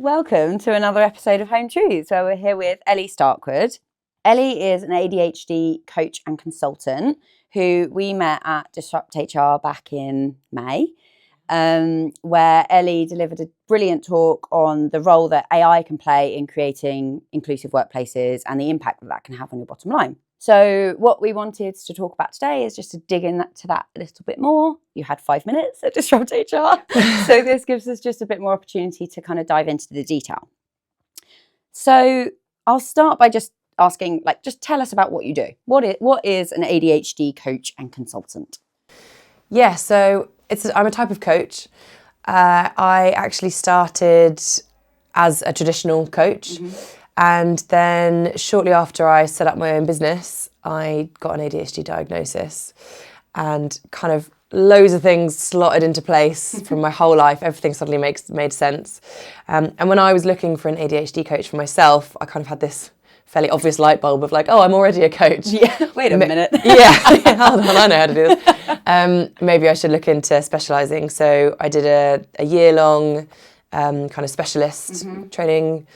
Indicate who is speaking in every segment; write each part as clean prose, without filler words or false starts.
Speaker 1: Welcome to another episode of Home Truths, where we're here with Ellie Starkwood. Ellie is an ADHD coach and consultant who we met at Disrupt HR back in May, where Ellie delivered a brilliant talk on the role that AI can play in creating inclusive workplaces and the impact that that can have on your bottom line. So what we wanted to talk about today is just to dig into that a little bit more. You had 5 minutes at Disrupt HR. So this gives us just a bit more opportunity to kind of dive into the detail. So I'll start by just asking, just tell us about what you do. What is an ADHD coach and consultant?
Speaker 2: Yeah, so I'm a type of coach. I actually started as a traditional coach. Mm-hmm. And then shortly after I set up my own business, I got an ADHD diagnosis and kind of loads of things slotted into place from my whole life. Everything suddenly made sense. And when I was looking for an ADHD coach for myself, I kind of had this fairly obvious light bulb of I'm already a coach.
Speaker 1: Yeah, wait a minute.
Speaker 2: Yeah, hold on, I know how to do this. Maybe I should look into specialising. So I did a year-long kind of specialist training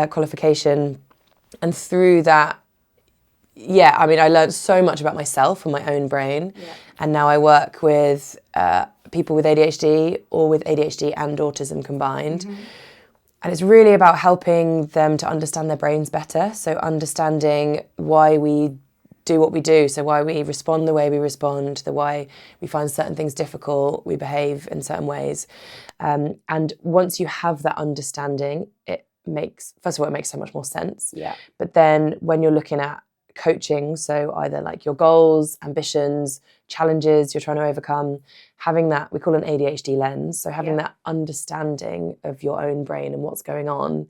Speaker 2: qualification, and through that, I learned so much about myself and my own brain. And now I work with people with ADHD or with ADHD and autism combined. And it's really about helping them to understand their brains better. So understanding why we do what we do, so why we respond the way we respond, why we find certain things difficult, we behave in certain ways. And once you have that understanding, it makes so much more sense.
Speaker 1: Yeah.
Speaker 2: But then when you're looking at coaching, so either your goals, ambitions, challenges you're trying to overcome, having that, we call an ADHD lens, so having that understanding of your own brain and what's going on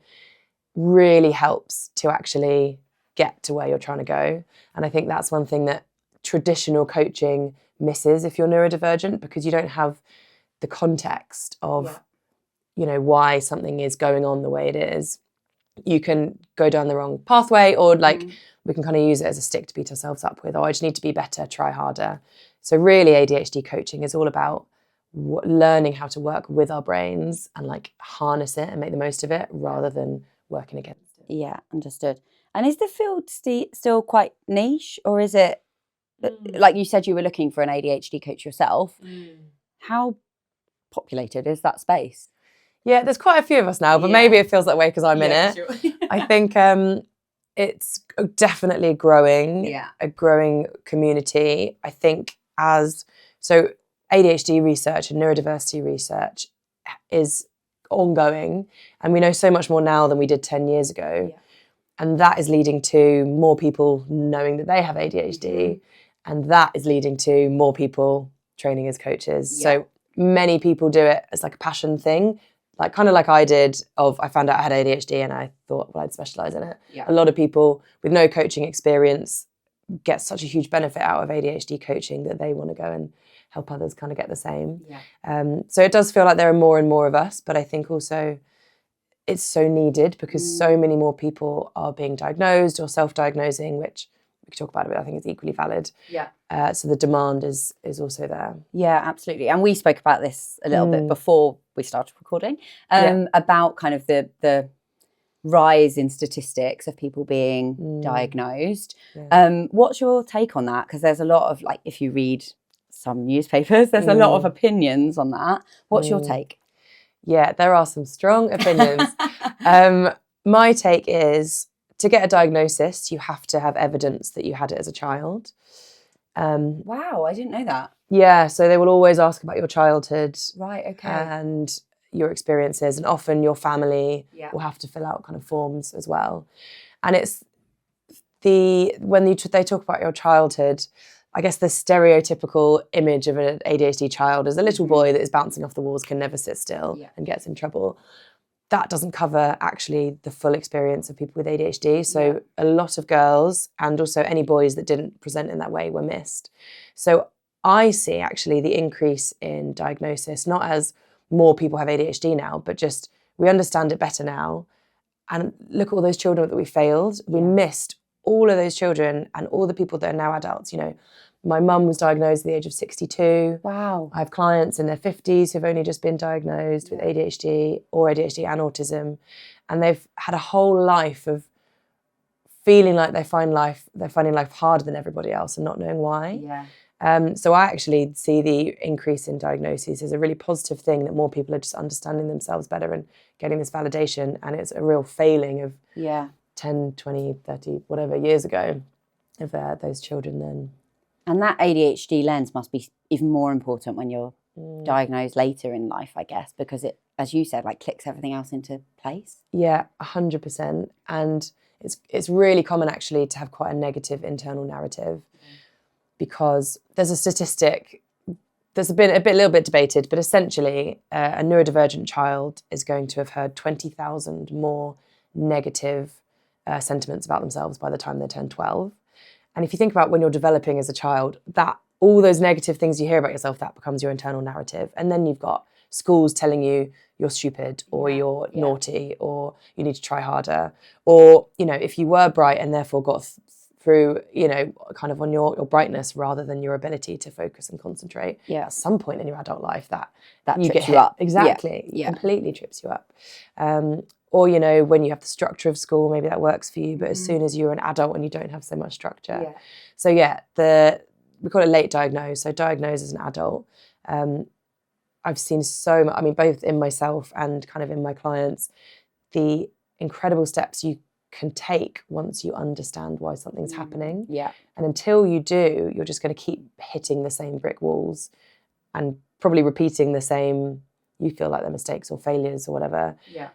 Speaker 2: really helps to actually get to where you're trying to go. And I think that's one thing that traditional coaching misses if you're neurodivergent, because you don't have the context of why something is going on the way it is. You can go down the wrong pathway, or we can kind of use it as a stick to beat ourselves up with. I just need to be better, try harder. So really ADHD coaching is all about learning how to work with our brains and harness it and make the most of it rather than working against it.
Speaker 1: Yeah, understood. And is the field still quite niche, or is it, like you said, you were looking for an ADHD coach yourself? How populated is that space?
Speaker 2: Yeah, there's quite a few of us now, but maybe it feels that way because I'm in it.
Speaker 1: Sure.
Speaker 2: I think it's definitely a growing community. I think so ADHD research and neurodiversity research is ongoing, and we know so much more now than we did 10 years ago. Yeah. And that is leading to more people knowing that they have ADHD, and that is leading to more people training as coaches. Yeah. So many people do it as a passion thing. Kind of like I did, I found out I had ADHD and I thought, I'd specialise in it. Yeah. A lot of people with no coaching experience get such a huge benefit out of ADHD coaching that they want to go and help others kind of get the same. Yeah. So it does feel like there are more and more of us, but I think also it's so needed because so many more people are being diagnosed or self-diagnosing, which we could talk about it, but I think it's equally valid. Yeah. So the demand is also there.
Speaker 1: Yeah, absolutely. And we spoke about this a little bit before we started recording, about kind of the rise in statistics of people being diagnosed. Yeah. What's your take on that? Because there's a lot of, if you read some newspapers, there's a lot of opinions on that. What's your take?
Speaker 2: Yeah, there are some strong opinions. My take is, to get a diagnosis, you have to have evidence that you had it as a child.
Speaker 1: Wow, I didn't know that.
Speaker 2: Yeah, so they will always ask about your childhood.
Speaker 1: Right, okay.
Speaker 2: And your experiences, and often your family will have to fill out kind of forms as well. And it's when they talk about your childhood, I guess the stereotypical image of an ADHD child is a little boy that is bouncing off the walls, can never sit still and gets in trouble. That doesn't cover actually the full experience of people with ADHD. So a lot of girls, and also any boys that didn't present in that way, were missed. So I see actually the increase in diagnosis, not as more people have ADHD now, but just we understand it better now. And look at all those children that we failed. We missed all of those children and all the people that are now adults, My mum was diagnosed at the age of 62.
Speaker 1: Wow.
Speaker 2: I have clients in their 50s who've only just been diagnosed with ADHD or ADHD and autism. And they've had a whole life of feeling like they're finding life harder than everybody else and not knowing why.
Speaker 1: Yeah.
Speaker 2: So I actually see the increase in diagnoses as a really positive thing, that more people are just understanding themselves better and getting this validation. And it's a real failing of 10, 20, 30, whatever years ago of those children then.
Speaker 1: And that ADHD lens must be even more important when you're diagnosed later in life, I guess, because it, as you said, like clicks everything else into place.
Speaker 2: Yeah, 100%. And it's really common actually to have quite a negative internal narrative, because there's a statistic that's been a little bit debated, but essentially a neurodivergent child is going to have heard 20,000 more negative sentiments about themselves by the time they turn 12. And if you think about when you're developing as a child, that all those negative things you hear about yourself, that becomes your internal narrative. And then you've got schools telling you you're stupid, or you're naughty, or you need to try harder. Or, you know, if you were bright and therefore got through, you know, kind of on your brightness rather than your ability to focus and concentrate, at some point in your adult life, that
Speaker 1: you trips you up.
Speaker 2: Exactly.
Speaker 1: Yeah.
Speaker 2: Completely trips you up. Or, you know, when you have the structure of school, maybe that works for you, but as soon as you're an adult and you don't have so much structure.
Speaker 1: Yeah.
Speaker 2: So we call it late diagnosed. So diagnosed as an adult. I've seen so much, I mean, both in myself and kind of in my clients, the incredible steps you can take once you understand why something's happening.
Speaker 1: Yeah.
Speaker 2: And until you do, you're just going to keep hitting the same brick walls and probably repeating the same, you feel like they're mistakes or failures or whatever.
Speaker 1: Yeah.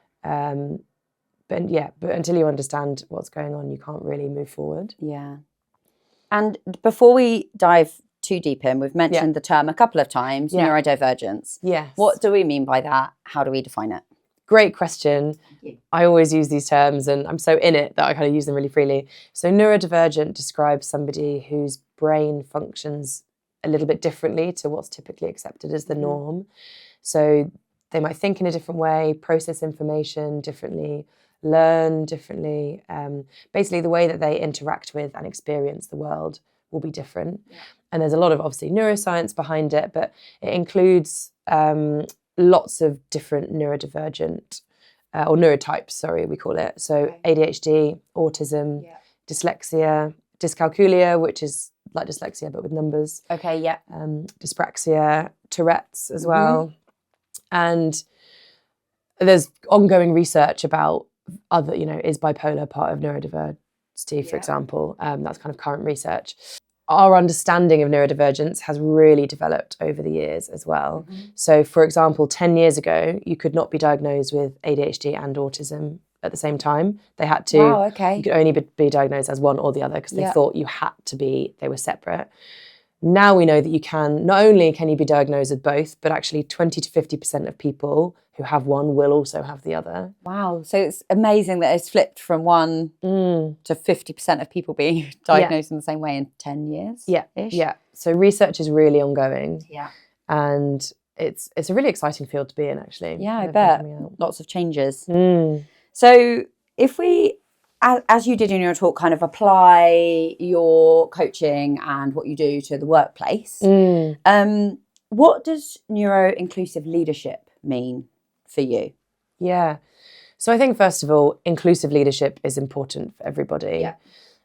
Speaker 2: But until you understand what's going on, you can't really move forward.
Speaker 1: Yeah. And before we dive too deep in, we've mentioned the term a couple of times, neurodivergence.
Speaker 2: Yes.
Speaker 1: What do we mean by that? How do we define it?
Speaker 2: Great question.
Speaker 1: Thank you.
Speaker 2: I always use these terms and I'm so in it that I kind of use them really freely. So neurodivergent describes somebody whose brain functions a little bit differently to what's typically accepted as the norm. So they might think in a different way, process information differently, learn differently. Basically, the way that they interact with and experience the world will be different. Yeah. And there's a lot of, obviously, neuroscience behind it, but it includes lots of different neurodivergent, or neurotypes, sorry, we call it. So ADHD, autism, dyslexia, dyscalculia, which is like dyslexia but with numbers.
Speaker 1: Okay, yeah.
Speaker 2: Dyspraxia, Tourette's as well. And there's ongoing research about other, you know, is bipolar part of neurodiversity, for example. That's kind of current research. Our understanding of neurodivergence has really developed over the years as well. So, for example, 10 years ago, you could not be diagnosed with ADHD and autism at the same time. They had to, you could only be diagnosed as one or the other because they thought you had to be, they were separate. Now we know that you can, not only can you be diagnosed with both, but actually 20 to 50% of people who have one will also have the other.
Speaker 1: Wow. So it's amazing that it's flipped from 1 to 50% of people being diagnosed in the same way in 10 years.
Speaker 2: Yeah. So research is really ongoing.
Speaker 1: Yeah.
Speaker 2: And it's a really exciting field to be in, actually.
Speaker 1: Yeah, I bet. Lots of changes. So if we, as you did in your talk, kind of apply your coaching and what you do to the workplace, what does neuro-inclusive leadership mean for you?
Speaker 2: Yeah. So I think, first of all, inclusive leadership is important for everybody.
Speaker 1: Yeah.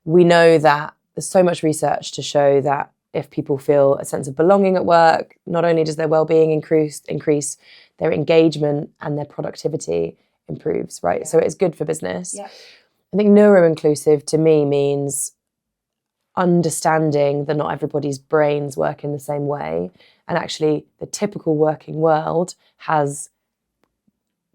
Speaker 2: We know that there's so much research to show that if people feel a sense of belonging at work, not only does their well-being increase, their engagement and their productivity improves, right? Yeah. So it's good for business. Yeah. I think neuro-inclusive to me means understanding that not everybody's brains work in the same way. And actually the typical working world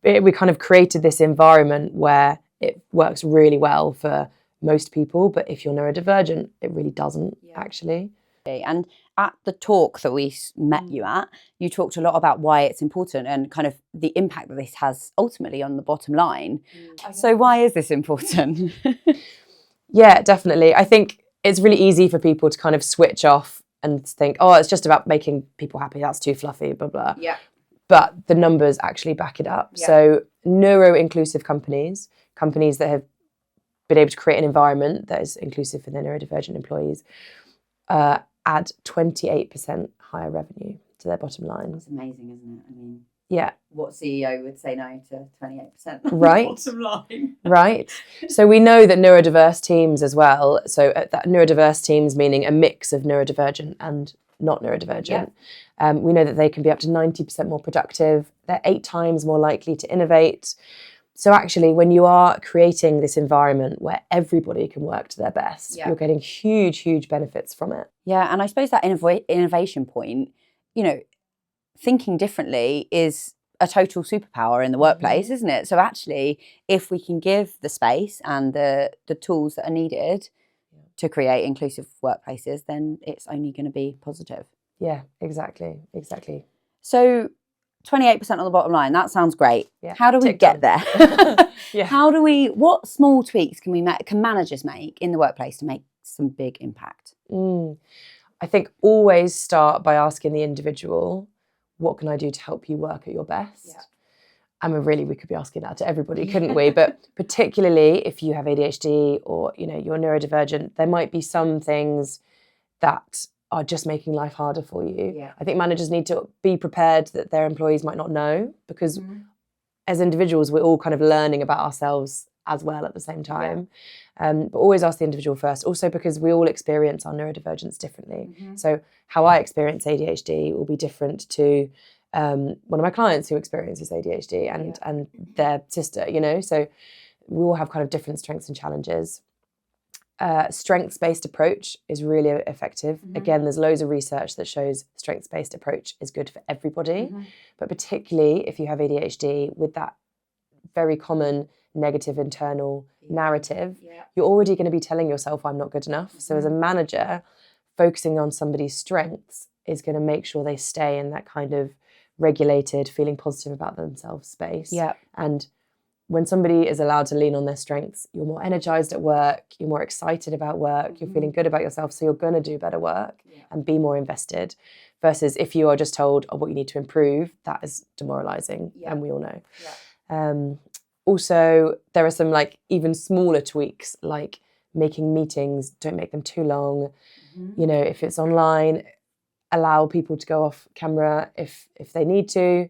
Speaker 2: we kind of created this environment where it works really well for most people, but if you're neurodivergent, it really doesn't actually.
Speaker 1: And at the talk that we met you at, you talked a lot about why it's important and kind of the impact that this has ultimately on the bottom line. So why is this important?
Speaker 2: Yeah, definitely. I think it's really easy for people to kind of switch off and think, oh, it's just about making people happy. That's too fluffy, blah, blah.
Speaker 1: Yeah.
Speaker 2: But the numbers actually back it up. Yeah. So neuro-inclusive companies that have been able to create an environment that is inclusive for their neurodivergent employees, add 28% higher revenue to their bottom line.
Speaker 1: That's amazing, isn't it? I mean,
Speaker 2: yeah.
Speaker 1: What CEO would say no to 28%
Speaker 2: right.
Speaker 1: bottom line?
Speaker 2: Right. So we know that neurodiverse teams as well. So that neurodiverse teams meaning a mix of neurodivergent and not neurodivergent. We know that they can be up to 90% more productive. They're 8 times more likely to innovate. So actually, when you are creating this environment where everybody can work to their best, you're getting huge, huge benefits from it.
Speaker 1: Yeah, and I suppose that innovation point, you know, thinking differently is a total superpower in the workplace, isn't it? So actually, if we can give the space and the tools that are needed to create inclusive workplaces, then it's only going to be positive.
Speaker 2: Yeah, exactly.
Speaker 1: So 28% on the bottom line, that sounds great.
Speaker 2: Yeah.
Speaker 1: How do we get there? What small tweaks can managers make in the workplace to make some big impact?
Speaker 2: I think always start by asking the individual, what can I do to help you work at your best? Yeah. I mean, really, we could be asking that to everybody, couldn't we? But particularly if you have ADHD or, you know, you're neurodivergent, there might be some things that are just making life harder for you. Yeah. I think managers need to be prepared that their employees might not know, because as individuals, we're all kind of learning about ourselves as well at the same time. But always ask the individual first. Also because we all experience our neurodivergence differently. So how I experience ADHD will be different to one of my clients who experiences ADHD and their sister, you know. So we all have kind of different strengths and challenges. Strengths-based approach is really effective. Again, there's loads of research that shows strengths-based approach is good for everybody, but particularly if you have ADHD with that very common negative internal narrative, you're already going to be telling yourself, I'm not good enough. So as a manager, focusing on somebody's strengths is going to make sure they stay in that kind of regulated, feeling positive about themselves space. Yeah. And when somebody is allowed to lean on their strengths, you're more energized at work, you're more excited about work, you're feeling good about yourself, so you're going to do better work and be more invested. Versus if you are just told, oh, what you need to improve, that is demoralizing, and we all know. Yeah. Also, there are some like even smaller tweaks, like making meetings, don't make them too long. You know, if it's online, allow people to go off camera if they need to.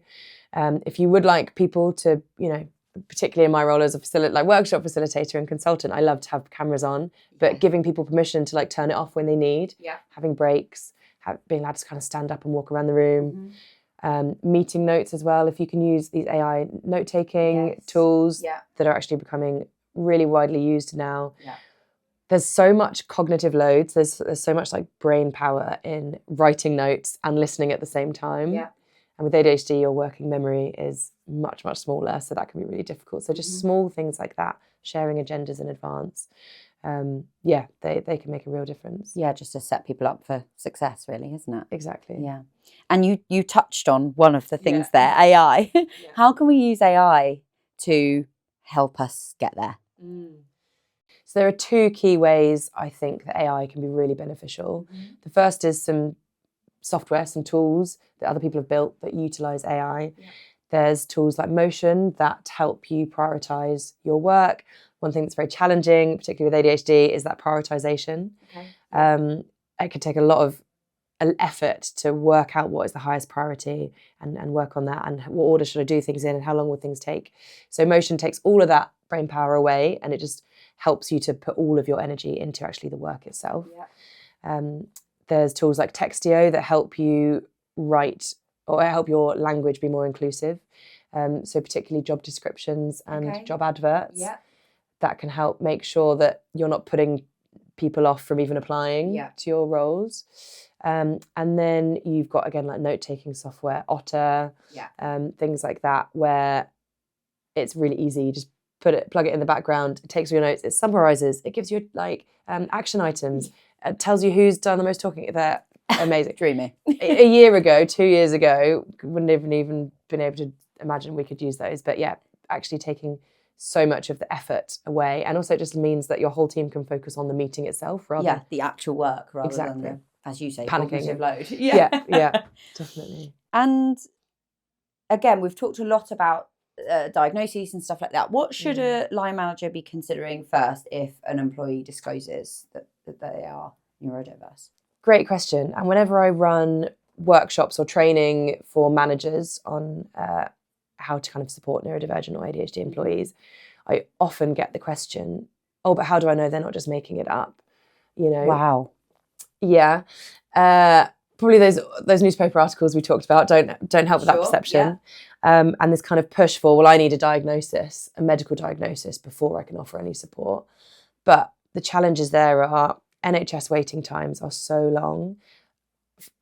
Speaker 2: If you would like people to, you know, particularly in my role as a workshop facilitator and consultant, I love to have cameras on, but giving people permission to like turn it off when they need, having breaks, being allowed to kind of stand up and walk around the room. Meeting notes as well, if you can use these AI note-taking tools that are actually becoming really widely used now. There's so much cognitive loads, there's so much like brain power in writing notes and listening at the same time. And with ADHD, your working memory is much, much smaller, so that can be really difficult. So just small things like that, sharing agendas in advance, they can make a real difference. Yeah, just to set people up for success, really, isn't it? Exactly. Yeah. And you touched on one of the things there, AI. How can we use AI to help us get there? So there are 2 key ways I think that AI can be really beneficial. The first is some software, some tools that other people have built that utilise AI. There's tools like Motion that help you prioritise your work. One thing that's very challenging, particularly with ADHD, is that prioritisation. It can take a lot of effort to work out what is the highest priority and work on that, and what order should I do things in and how long will things take. So Motion takes all of that brain power away, and it just helps you to put all of your energy into actually the work itself. There's tools like Textio that help you write or help your language be more inclusive. So particularly job descriptions and job adverts. That can help make sure that you're not putting people off from even applying to your roles. And then you've got, again, like note-taking software, Otter, things like that, where it's really easy. You just plug it in the background, it takes your notes, it summarises, it gives you like action items, it tells you who's done the most talking. They're amazing. Dreamy. A year ago, 2 years ago, wouldn't have even been able to imagine we could use those. But yeah, actually taking so much of the effort away, and also it just means that your whole team can focus on the meeting itself rather than the actual work rather than the, as you say, panicking load. Yeah, definitely. And again, we've talked a lot about diagnoses and stuff like that. What should a line manager be considering first if an employee discloses that they are neurodiverse? Great question. And whenever I run workshops or training for managers on how to kind of support neurodivergent or ADHD employees, I often get the question, oh, but how do I know they're not just making it up? You know?
Speaker 1: Wow.
Speaker 2: Yeah. Probably those newspaper articles we talked about don't help with that perception. Yeah. And this kind of push for, well, I need a medical diagnosis before I can offer any support. But the challenges there are NHS waiting times are so long.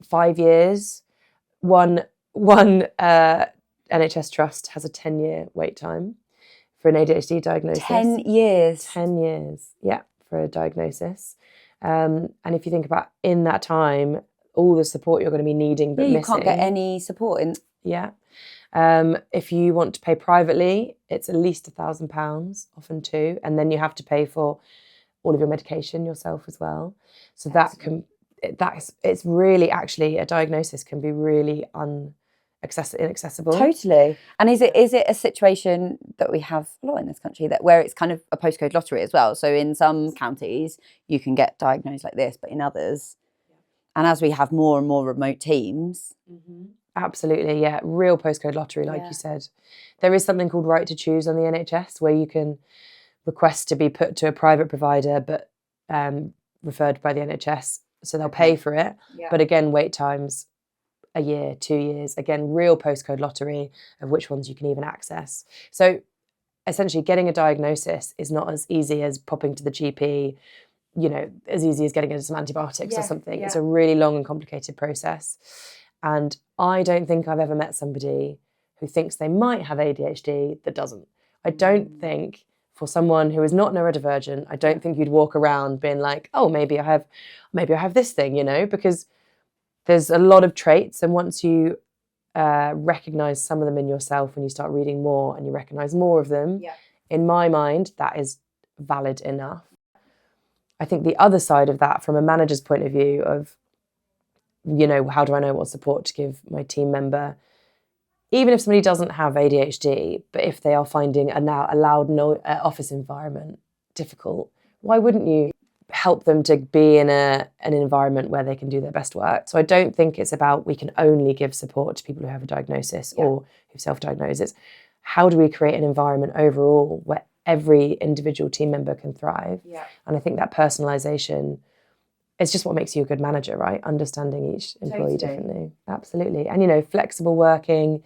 Speaker 2: 5 years. One NHS trust has a 10-year wait time for an ADHD diagnosis.
Speaker 1: 10 years.
Speaker 2: 10 years, yeah, for a diagnosis. And if you think about in that time, all the support you're going to be needing but
Speaker 1: you
Speaker 2: missing.
Speaker 1: Can't get any support in.
Speaker 2: Yeah. If you want to pay privately, it's at least £1,000, often two, and then you have to pay for all of your medication yourself as well. So it's really actually, a diagnosis can be really inaccessible.
Speaker 1: Totally. And is it a situation that we have a lot in this country, that where it's kind of a postcode lottery as well? So in some counties you can get diagnosed like this, but in others, and as we have more and more remote teams.
Speaker 2: Absolutely, yeah, real postcode lottery, like you said. There is something called Right to Choose on the NHS, where you can request to be put to a private provider, but referred by the NHS, so they'll pay for it. Yeah. But again, wait times, a year, 2 years. Again, real postcode lottery of which ones you can even access. So essentially, getting a diagnosis is not as easy as popping to the GP, as easy as getting some antibiotics or something. Yeah. It's a really long and complicated process. And I don't think I've ever met somebody who thinks they might have ADHD that doesn't. I don't think, for someone who is not neurodivergent, I don't think you'd walk around being like, oh, maybe I have this thing, because there's a lot of traits, and once you recognise some of them in yourself and you start reading more and you recognise more of them, in my mind, that is valid enough. I think the other side of that, from a manager's point of view of, how do I know what support to give my team member? Even if somebody doesn't have ADHD, but if they are finding a loud office environment difficult, why wouldn't you help them to be in an environment where they can do their best work? So I don't think it's about we can only give support to people who have a diagnosis or who self-diagnose. It's how do we create an environment overall where every individual team member can thrive? Yeah. And I think that personalisation, it's just what makes you a good manager, right? Understanding each employee differently. Absolutely. And, flexible working,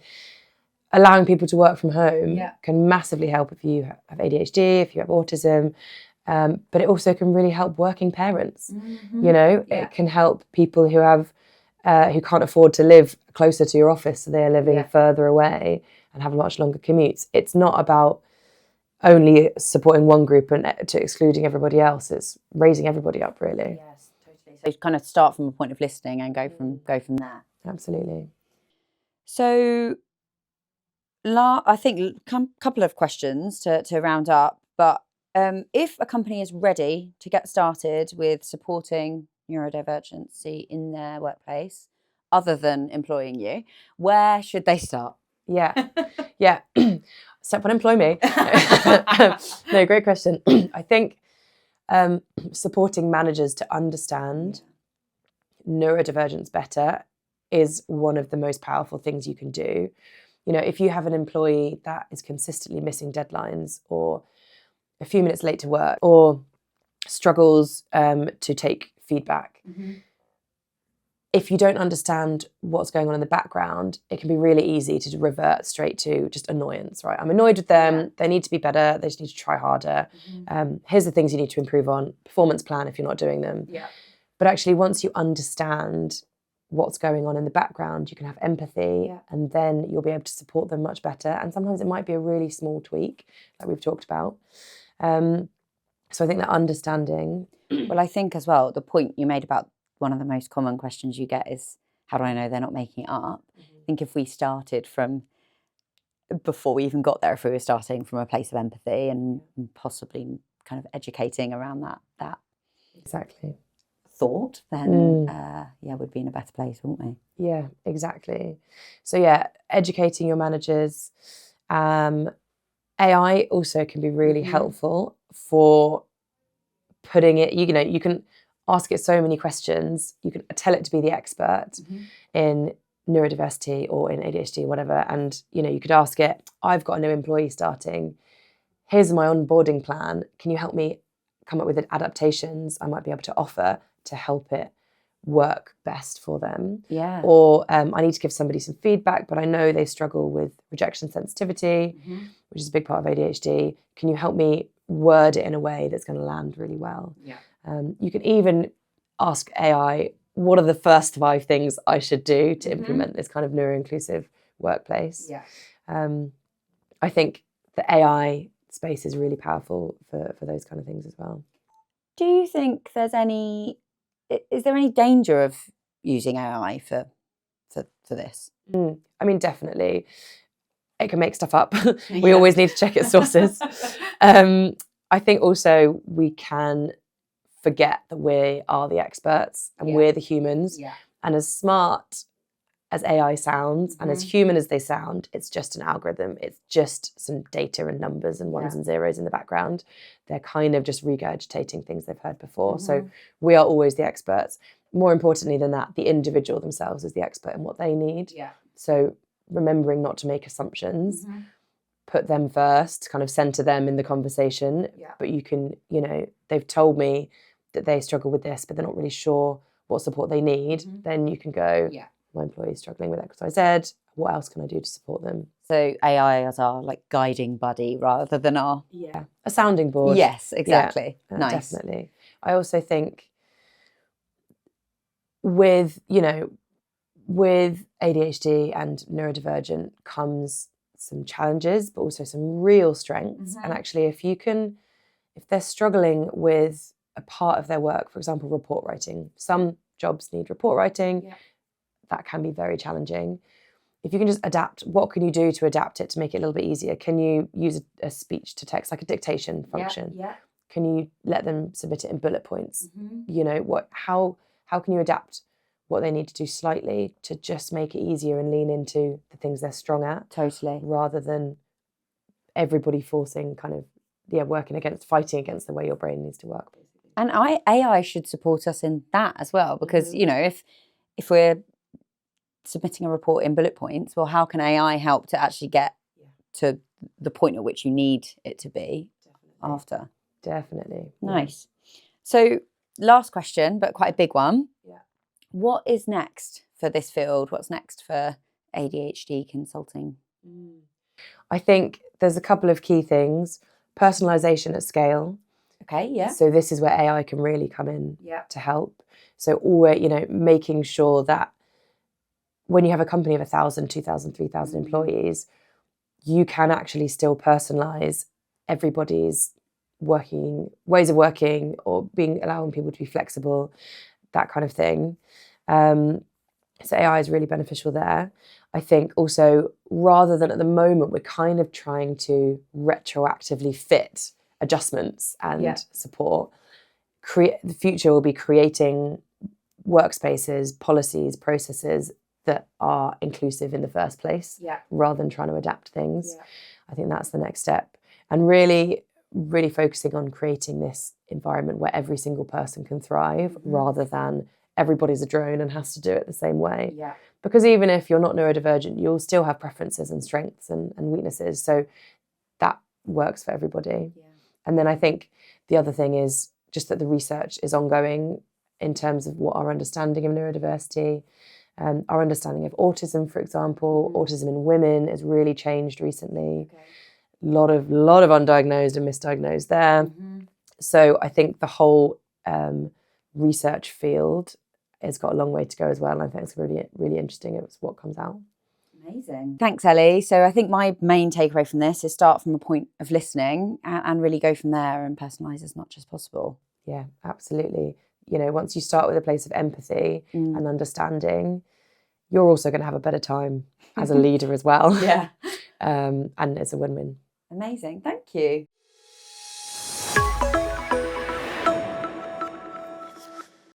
Speaker 2: allowing people to work from home can massively help if you have ADHD, if you have autism, but it also can really help working parents. It can help people who have who can't afford to live closer to your office, so they're living further away and have much longer commutes. It's not about only supporting one group and to excluding everybody else. It's raising everybody up, really.
Speaker 1: Yes, totally. So you kind of start from a point of listening and go from there.
Speaker 2: Absolutely.
Speaker 1: So I think a couple of questions to round up, but if a company is ready to get started with supporting neurodivergency in their workplace, other than employing you, where should they start?
Speaker 2: Yeah. Step one, employ me. No, great question. I think supporting managers to understand neurodivergence better is one of the most powerful things you can do. If you have an employee that is consistently missing deadlines, or a few minutes late to work, or struggles to take feedback, if you don't understand what's going on in the background, it can be really easy to revert straight to just annoyance, right? I'm annoyed with them. They need to be better. They just need to try harder. Here's the things you need to improve on. Performance plan if you're not doing them. Yeah. But actually, once you understand what's going on in the background, you can have empathy, and then you'll be able to support them much better. And sometimes it might be a really small tweak, like we've talked about. So I think that understanding.
Speaker 1: Well, I think as well, the point you made about one of the most common questions you get is, how do I know they're not making it up? I think if we started from before we even got there, if we were starting from a place of empathy and possibly kind of educating around that
Speaker 2: exactly
Speaker 1: thought, then we'd be in a better place, wouldn't we?
Speaker 2: Yeah, exactly. So educating your managers. AI also can be really helpful for putting it, you can ask it so many questions. You can tell it to be the expert in neurodiversity or in ADHD, whatever. And, you know, you could ask it, I've got a new employee starting. Here's my onboarding plan. Can you help me come up with adaptations I might be able to offer to help it work best for them?
Speaker 1: Yeah.
Speaker 2: Or I need to give somebody some feedback, but I know they struggle with rejection sensitivity, which is a big part of ADHD. Can you help me word it in a way that's going to land really well?
Speaker 1: Yeah.
Speaker 2: You can even ask AI, what are the first 5 things I should do to implement this kind of neuroinclusive workplace?
Speaker 1: Yeah.
Speaker 2: I think the AI space is really powerful for those kind of things as well.
Speaker 1: Do you think is there any danger of using AI for this?
Speaker 2: I mean, definitely. It can make stuff up. We always need to check its sources. I think also we can forget that we are the experts and we're the humans.
Speaker 1: Yeah.
Speaker 2: And as smart as AI sounds and as human as they sound, it's just an algorithm. It's just some data and numbers and ones and zeros in the background. They're kind of just regurgitating things they've heard before. So we are always the experts. More importantly than that, the individual themselves is the expert in what they need.
Speaker 1: Yeah.
Speaker 2: So remembering not to make assumptions, put them first, kind of center them in the conversation. Yeah. But you can, you know, they've told me that they struggle with this, but they're not really sure what support they need. Then you can go, my employee's struggling with X, Y, Z. What else can I do to support them?
Speaker 1: So AI as our like guiding buddy rather than our
Speaker 2: a sounding board.
Speaker 1: Yes, exactly. Nice.
Speaker 2: Definitely. I also think with ADHD and neurodivergent comes some challenges, but also some real strengths. And actually, if they're struggling with a part of their work, for example, report writing, some jobs need report writing. Yeah. That can be very challenging. If you can just adapt, what can you do to adapt it to make it a little bit easier? Can you use a speech to text, like a dictation function? Yeah. Can you let them submit it in bullet points? You know, how can you adapt what they need to do slightly to just make it easier and lean into the things they're strong at?
Speaker 1: Totally.
Speaker 2: Rather than everybody forcing fighting against the way your brain needs to work. Basically.
Speaker 1: And AI should support us in that as well, because, you know, if we're submitting a report in bullet points, well, how can AI help to actually get to the point at which you need it to be after?
Speaker 2: Definitely.
Speaker 1: Nice. So last question, but quite a big one. Yeah. What is next for this field? What's next for ADHD consulting?
Speaker 2: I think there's a couple of key things. Personalisation at scale.
Speaker 1: Okay, yeah.
Speaker 2: So this is where AI can really come in to help. So always, you know, making sure that when you have a company of 1,000, 2,000, 3,000 employees, you can actually still personalise everybody's ways of working or allowing people to be flexible, that kind of thing. So AI is really beneficial there. I think also, rather than at the moment, we're kind of trying to retroactively fit adjustments and support. The future will be creating workspaces, policies, processes that are inclusive in the first place, rather than trying to adapt things. I think that's the next step. And really, really focusing on creating this environment where every single person can thrive, rather than everybody's a drone and has to do it the same way. Yeah. Because even if you're not neurodivergent, you'll still have preferences and strengths and weaknesses. So that works for everybody. Yeah. And then I think the other thing is just that the research is ongoing in terms of what our understanding of neurodiversity, our understanding of autism, for example. Autism in women has really changed recently. Okay. A lot of undiagnosed and misdiagnosed there. So I think the whole research field has got a long way to go as well. And I think it's really, really interesting. It's what comes out.
Speaker 1: Amazing. Thanks, Ellie. So I think my main takeaway from this is start from a point of listening and really go from there and personalise as much as possible.
Speaker 2: Yeah, absolutely. You know, once you start with a place of empathy and understanding, you're also going to have a better time as a leader as well.
Speaker 1: Yeah.
Speaker 2: And it's a win-win.
Speaker 1: Amazing. Thank you.